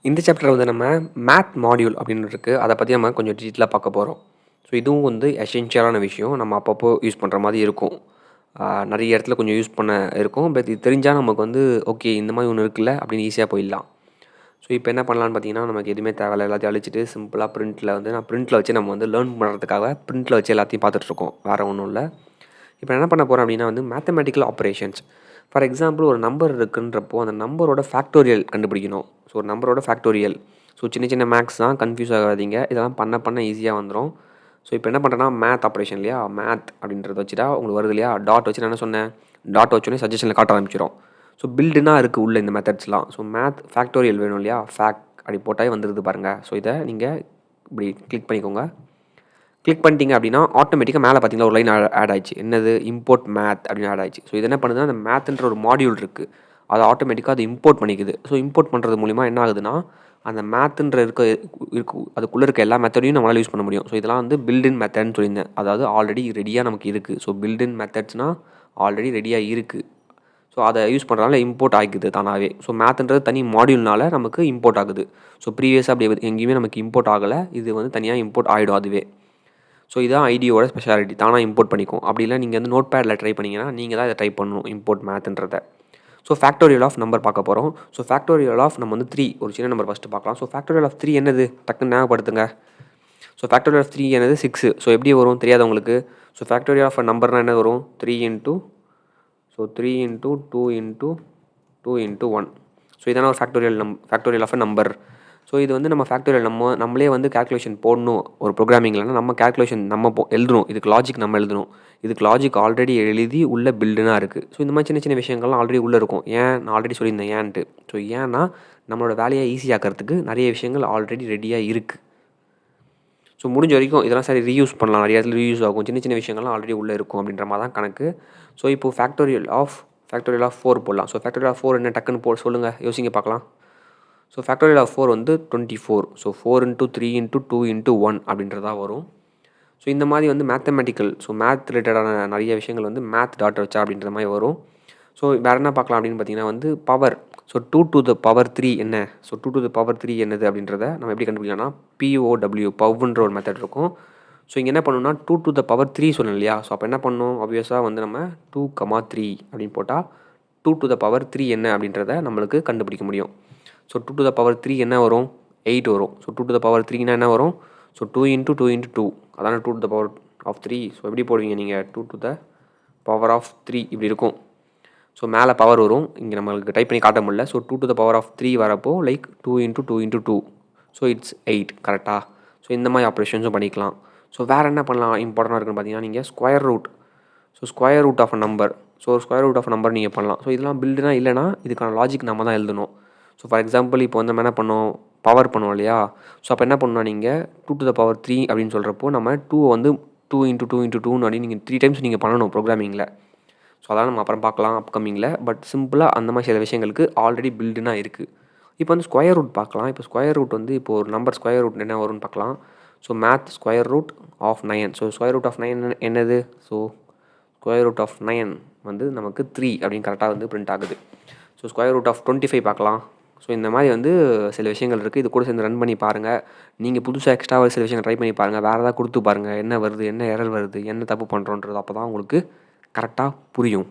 இந்த சாப்டர் வந்து நம்ம மேத் மாடியூல் அப்படின்னு இருக்குது. அதை பற்றி நம்ம கொஞ்சம் டீட்டெயிலாக பார்க்க போகிறோம். ஸோ இதுவும் வந்து எசென்ஷியலான விஷயம். நம்ம அப்பப்போ யூஸ் பண்ணுற மாதிரி இருக்கும். நிறைய இடத்துல கொஞ்சம் யூஸ் பண்ண இருக்கும். பட் இது தெரிஞ்சால் நமக்கு வந்து ஓகே இந்த மாதிரி ஒன்று இருக்குல்ல அப்படின்னு ஈஸியாக போயிடலாம். ஸோ இப்போ என்ன பண்ணலான்னு பார்த்தீங்கன்னா, நமக்கு எதுவுமே தேவையில்ல, எல்லாத்தையும் அழிச்சிட்டு சிம்பிளாக பிரிண்ட்டில் வச்சு நம்ம வந்து லேர்ன் பண்ணுறதுக்காக பிரிண்ட்டில் வச்சு எல்லாத்தையும் பார்த்துட்ருக்கோம். வேறு ஒன்றும் இல்லை. இப்போ என்ன பண்ண போகிறோம் அப்படின்னா வந்து மேத்தமெட்டிக்கல் ஆப்ரேஷன்ஸ். ஃபார் எக்ஸாம்பிள் ஒரு நம்பர் இருக்குன்றப்போ அந்த நம்பரோட ஃபேக்டோரியல் கண்டுபிடிக்கணும். ஸோ ஒரு நம்பரோட ஃபேக்டோரியல். ஸோ சின்ன சின்ன மேக்ஸ் தான், கன்ஃபியூஸ் ஆகாதீங்க. இதெல்லாம் பண்ண ஈஸியாக வந்துடும். ஸோ இப்போ என்ன பண்ணுறேன்னா மேத் ஆப்ரேஷன் இல்லையா, மேத் அப்படின்றத வச்சுட்டா உங்களுக்கு வருது இல்லையா, டாட் வச்சு நான் என்ன சொன்னேன், டாட் வச்சோடனே சஜஷனில் காட்ட ஆரம்பிச்சிடும். ஸோ பில்டுனா இருக்குது உள்ள இந்த மெத்தட்ஸ்லாம். ஸோ மேத் ஃபேக்டோரியல் வேணும் இல்லையா, ஃபேக்ட் அப்படி போட்டாலே வந்துடுது பாருங்கள். ஸோ இதை நீங்கள் இப்படி கிளிக் பண்ணிக்கோங்க. கிளிக் பண்ணிட்டீங்க அப்படின்னா ஆட்டோமேட்டிக்காக மேலே பார்த்தீங்கன்னா ஒரு லைன் ஆட் ஆயிடுச்சு. என்னது, இம்போர்ட் மேத் அப்படின்னு ஆட் ஆயிடுச்சு. ஸோ இது என்ன பண்ணுதுன்னா, அந்த மேத்ன்ற ஒரு மாடியூல் இருக்குது, அதை ஆட்டோமேட்டிக்காக அது இம்போர்ட் பண்ணிக்குது. ஸோ இம்போர்ட் பண்ணுறது மூலிமா என்ன ஆகுதுன்னா, அந்த மேத்துன்ற அதுக்குள்ளே இருக்க எல்லா மெத்தடையும் நம்மளால் யூஸ் பண்ண முடியும். ஸோ இதெல்லாம் வந்து பில்டின் மெத்தட்னு சொல்லியிருந்தேன். அதாவது ஆல்ரெடி ரெடியாக நமக்கு இருக்குது. ஸோ பில்டின் மெத்தட்ஸ்னால் ஆல்ரெடி ரெடியாக இருக்குது. ஸோ அதை யூஸ் பண்ணுறதுனால இம்போர்ட் ஆகிக்குது தானாகவே. ஸோ மேத்ன்றது தனி மாடியூல்னால நமக்கு இம்போர்ட் ஆகுது. ஸோ ப்ரீவியஸாக அப்படி எங்கேயுமே நமக்கு இம்போர்ட் ஆகலை. இது வந்து தனியாக இம்போர்ட் ஆகிடும் அதுவே. ஸோ இதுதான் ஐடியோட ஸ்பெஷாலிட்டி, தானாக இம்போர்ட் பண்ணிக்கும். அப்படி இல்லை நீங்கள் வந்து நோட் பேடில் ட்ரை பண்ணிங்கன்னா நீங்கள் தான் இதை ட்ரை பண்ணணும், இம்போர்ட் மேத்ன்றதை. ஸோ ஃபேக்டோரியல் ஆஃப் நம்பர் பார்க்க போகிறோம். ஸோ ஃபேக்டோரியல் ஆஃப் நம்ம வந்து 3 ஒரு சின்ன நம்பர் ஃபஸ்ட்டு பார்க்கலாம். ஸோ ஃபேக்டோரியல் ஆஃப் 3 என்னது, டக்குன்னு ஞாபகப்படுத்துங்க. ஸோ ஃபேக்டோரியல் ஆஃப் 3 என்னது, 6. ஸோ எப்படி வரும் தெரியாதவங்களுக்கு. ஸோ ஃபேக்டோரியல் ஆஃப் நம்பர்னால் என்ன வரும், 3 இன்ட்டு 2 இன்ட்டு 2 இன்ட்டு 1. ஸோ இதான ஒரு factorial of a number. So இது வந்து நம்ம ஃபேக்டோரியல் நம்மளே வந்து கேல்குலேஷன் போடணும் ஒரு ப்ரோக்ராமிங்லனா நம்ம கேல்குலேஷன் நம்ம எழுதணும். இதுக்கு லாஜிக் நம்ம எழுதணும். இதுக்கு லாஜிக் ஆல்ரெடி எழுதி உள்ள பில்டுனா இருக்குது. ஸோ இந்த மாதிரி சின்ன சின்ன விஷயங்கள்லாம் ஆல்ரெடி உள்ளே இருக்கும். ஏன் நான் ஆல்ரெடி சொல்லியிருந்தேன் ஏன்ட்டு. ஸோ ஏன்னா நம்மளோட வேலையை ஈஸியாக்கிறதுக்கு நிறைய விஷயங்கள் ஆல்ரெடி ரெடியாக இருக்குது. ஸோ முடிஞ்ச வரைக்கும் இதெல்லாம் சரி ரீயூஸ் பண்ணலாம், நிறைய இடத்துல ரீயூஸ் ஆகும். சின்ன சின்ன விஷயங்கள்லாம் ஆல்ரெடி உள்ளே இருக்கும் அப்படின்ற மாதிரி தான் கணக்கு. ஸோ இப்போது ஃபேக்டோரியல் ஆஃப் 4 போடலாம். ஸோ ஃபேக்டோரியல் ஆஃப் 4 என்ன, டக்குன்னு சொல்லுங்கள், யோசிங்க பார்க்கலாம். ஸோ ஃபேக்டோரியல் ஆஃப் 4 வந்து 24. ஸோ 4 இன்ட்டு 3 இன்ட்டு 2 இன்ட்டு 1 அப்படின்றதா வரும். ஸோ இந்த மாதிரி வந்து மேத்தமெட்டிக்கல், ஸோ மேத் ரிலேட்டடான நிறைய விஷயங்கள் வந்து மேத் டாட் வச்சா அப்படின்ற மாதிரி வரும். ஸோ வேறு என்ன பார்க்கலாம் அப்படின்னு பார்த்தீங்கன்னா வந்து power. So 2 to the power 3 என்ன, ஸோ 2 to the power 3 என்னது அப்படின்றத நம்ம எப்படி கண்டுபிடிக்கலாம்னா POW பவ்ன்ற ஒரு மெத்தட் இருக்கும். ஸோ இங்கே என்ன பண்ணணும்னா 2 to the power 3 சொன்னோம் இல்லையா. ஸோ அப்போ என்ன பண்ணணும், ஆப்வியஸாக வந்து நம்ம 2,3 அப்படின்னு போட்டால் 2 to the power 3 என்ன அப்படின்றத நம்மளுக்கு கண்டுபிடிக்க முடியும். ஸோ 2 to the power 3 என்ன வரும், 8 வரும். ஸோ 2 to the power 3னா என்ன வரும், ஸோ 2 இன்ட்டு 2 இன்ட்டு 2 அதான 2 to the power of 3. So எப்படி போடுவீங்க நீங்கள், 2 to the power of 3 இப்படி இருக்கும். ஸோ மேலே பவர் வரும், இங்கே நம்மளுக்கு டைப் பண்ணி காட்ட முடியல. So 2 to the power of 3 வரப்போ like 2 into 2 into 2. So it's 8 கரெக்டாக. ஸோ இந்த மாதிரி ஆப்ரேஷன்ஸும் பண்ணிக்கலாம். ஸோ வேறு என்ன பண்ணலாம் இம்பார்ட்டண்டாக இருக்குன்னு பார்த்தீங்கன்னா, நீங்கள் square root. So square root of a number. So square root of number நீங்கள் பண்ணலாம். ஸோ இதெல்லாம் பில்டுனா இல்லைனா இதுக்கான லாஜிக் நம்ம தான் எழுதணும். ஸோ ஃபார் எக்ஸாம்பிள் இப்போ வந்து நம்ம என்ன பண்ணோம், பவர் பண்ணுவோம் இல்லையா. ஸோ அப்போ என்ன பண்ணணும், நீங்கள் 2 to the power 3 அப்படின்னு சொல்கிறப்போ நம்ம 2 வந்து 2 இன்ட்டு 2 இன்ட்டு 2 அப்படின்னு நீங்கள் 3 டைம்ஸ் நீங்கள் பண்ணணும் ப்ரோக்ராமிங்கில். ஸோ அதெல்லாம் நம்ம அப்புறம் பார்க்கலாம் அப்கமிங்கில். பட் சிம்பிளாக அந்த மாதிரி சில விஷயங்களுக்கு ஆல்ரெடி பில்டுனா இருக்குது. இப்போ வந்து ஸ்கொயர் ரூட் பார்க்கலாம். இப்போ ஸ்கொயர் ரூட் வந்து இப்போ ஒரு நம்பர் ஸ்கொயர் ரூட் என்ன வரும்னு பார்க்கலாம். So math square root of 9. So square root of 9 என்னது, ஸோ ஸ்கொயர் ரூட் ஆஃப் 9 வந்து நமக்கு 3 அப்படின்னு கரெக்டாக வந்து பிரிண்ட் ஆகுது. ஸோ ஸ்கொயர் ரூட் ஆஃப் 25 பார்க்கலாம். ஸோ இந்த மாதிரி வந்து சில விஷயங்கள் இருக்குது. இது கூட சேர்ந்து ரன் பண்ணி பாருங்கள். நீங்கள் புதுசாக எக்ஸ்ட்ராவாக சில விஷயங்கள் ட்ரை பண்ணி பாருங்கள். வேறு ஏதாவது கொடுத்து பாருங்கள், என்ன வருது, என்ன எரர் வருது, என்ன தப்பு பண்ணுறோன்றது. அப்போ தான் உங்களுக்கு கரெக்டாக புரியும்.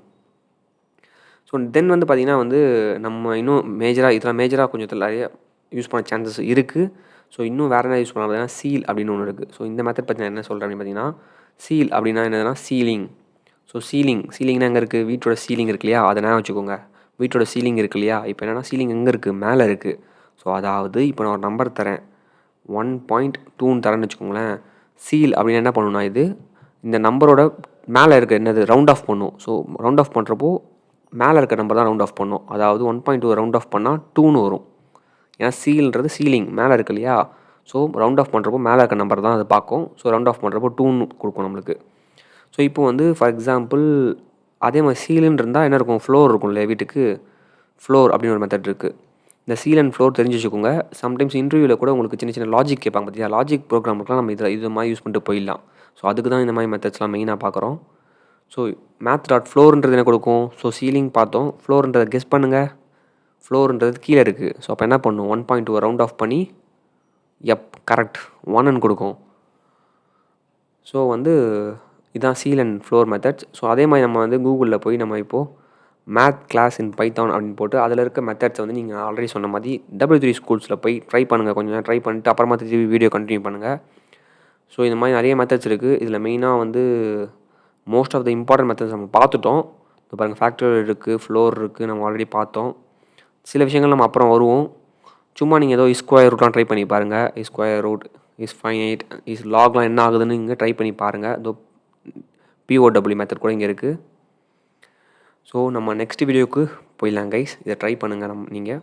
ஸோ தென் வந்து பார்த்திங்கன்னா வந்து நம்ம இன்னும் இதெல்லாம் மேஜராக கொஞ்சம் நிறைய யூஸ் பண்ண சான்சஸ் இருக்குது. ஸோ இன்னும் வேறு என்ன யூஸ் பண்ணலாம் பார்த்தீங்கன்னா சீல் அப்படின்னு ஒன்று இருக்குது. ஸோ இந்த மெத்தட் பற்றி நான் என்ன சொல்கிறேன் அப்படின்னு பார்த்தீங்கன்னா, சீல் அப்படின்னா என்னதுன்னா சீலிங். ஸோ சீலிங்னா எங்கே இருக்குது, வீட்டோட சீலிங் இருக்கு இல்லையா, அதை நான் வச்சுக்கோங்க. வீட்டோட சீலிங் இருக்கு இல்லையா, இப்போ என்னென்னா சீலிங் எங்கே இருக்குது, மேலே இருக்குது. ஸோ அதாவது இப்போ நான் ஒரு நம்பர் தரேன், 1.2ன்னு தரேன்னு வச்சுக்கோங்களேன். சீல் அப்படின்னு என்ன பண்ணணும்னா, இந்த நம்பரோட மேலே இருக்க என்னது ரவுண்ட் ஆஃப் பண்ணும். ஸோ ரவுண்ட் ஆஃப் பண்ணுறப்போ மேலே இருக்க நம்பர் தான் ரவுண்ட் ஆஃப் பண்ணும். அதாவது 1.2 ரவுண்ட் ஆஃப் பண்ணால் 2ன்னு வரும். ஏன்னா சீல்ன்றது சீலிங் மேலே இருக்கு இல்லையா. ஸோ ரவுண்ட் ஆஃப் பண்ணுறப்போ மேலே இருக்க நம்பர் தான் அது பார்க்கும். ஸோ ரவுண்ட் ஆஃப் பண்ணுறப்போ 2ன்னு கொடுக்கும் நம்மளுக்கு. ஸோ இப்போ வந்து ஃபார் எக்ஸாம்பிள் அதே மாதிரி சீலுன்னு இருந்தால் என்ன இருக்கும், ஃப்ளோர் இருக்கும் இல்லையா வீட்டுக்கு. ஃப்ளோர் அப்படின்னு ஒரு மெத்தட் இருக்குது. இந்த சீல் அண்ட் ஃப்ளோர் தெரிஞ்சு வச்சுக்கோங்க. சம்டைம்ஸ் இன்டர்வியூவில் கூட உங்களுக்கு சின்ன சின்ன லாஜிக் கேட்பாங்க பார்த்தியா, லாஜிக் ப்ரோக்ராமுக்குலாம் நம்ம இது மாதிரி யூஸ் பண்ணிட்டு போயிடலாம். ஸோ அதுக்கு தான் இந்த மாதிரி மெத்தட்ஸ்லாம் மெயினாக பார்க்குறோம். ஸோ மேத் டாட் ஃப்ளோர்ன்றது என்ன கொடுக்கும், ஸோ சீலிங் பார்த்தோம், ஃப்ளோர்ன்றதை கெஸ் பண்ணுங்கள். ஃப்ளோர்ன்றது கீழே இருக்குது. ஸோ அப்போ என்ன பண்ணும், 1.2 ரவுண்ட் ஆஃப் பண்ணி கரெக்ட் 1ன்னு கொடுக்கும். ஸோ வந்து இதான் seal and floor methods. So அதே மாதிரி நம்ம வந்து கூகுளில் போய் நம்ம இப்போது மேத் கிளாஸ் இன் பைத்தான் அப்படின்னு போட்டு அதில் இருக்க மெத்தட்ஸை வந்து நீங்கள் ஆல்ரெடி சொன்ன மாதிரி W3 ஸ்கூல்ஸில் போய் ட்ரை பண்ணுங்கள். கொஞ்சம் நேரம் ட்ரை பண்ணிட்டு அப்புறமா திருப்பி வீடியோ கண்டினியூ பண்ணுங்கள். ஸோ இந்த மாதிரி நிறைய மெத்தட்ஸ் இருக்குது. இதில் மெயினாக வந்து most of the important methods நம்ம பார்த்துட்டோம். இப்போ பாருங்கள், ஃபேக்டரியல் இருக்குது, ஃப்ளோர் இருக்குது, நம்ம ஆல்ரெடி பார்த்தோம். சில விஷயங்கள் நம்ம அப்புறம் வருவோம். சும்மா நீங்கள் ஏதோ ஸ்கொயர் ரூட்லாம் ட்ரை பண்ணி பாருங்கள். ஸ்கொயர் ரூட், ஃபைனைட், லாக்லாம் என்ன ஆகுதுன்னு இங்கே ட்ரை பண்ணி பாருங்கள். இதோ POW மெத்தட் கூட இங்கே இருக்குது. ஸோ நம்ம நெக்ஸ்ட் வீடியோவுக்கு போயிடலாம் கைஸ். இதை ட்ரை பண்ணுங்கள் நீங்கள்.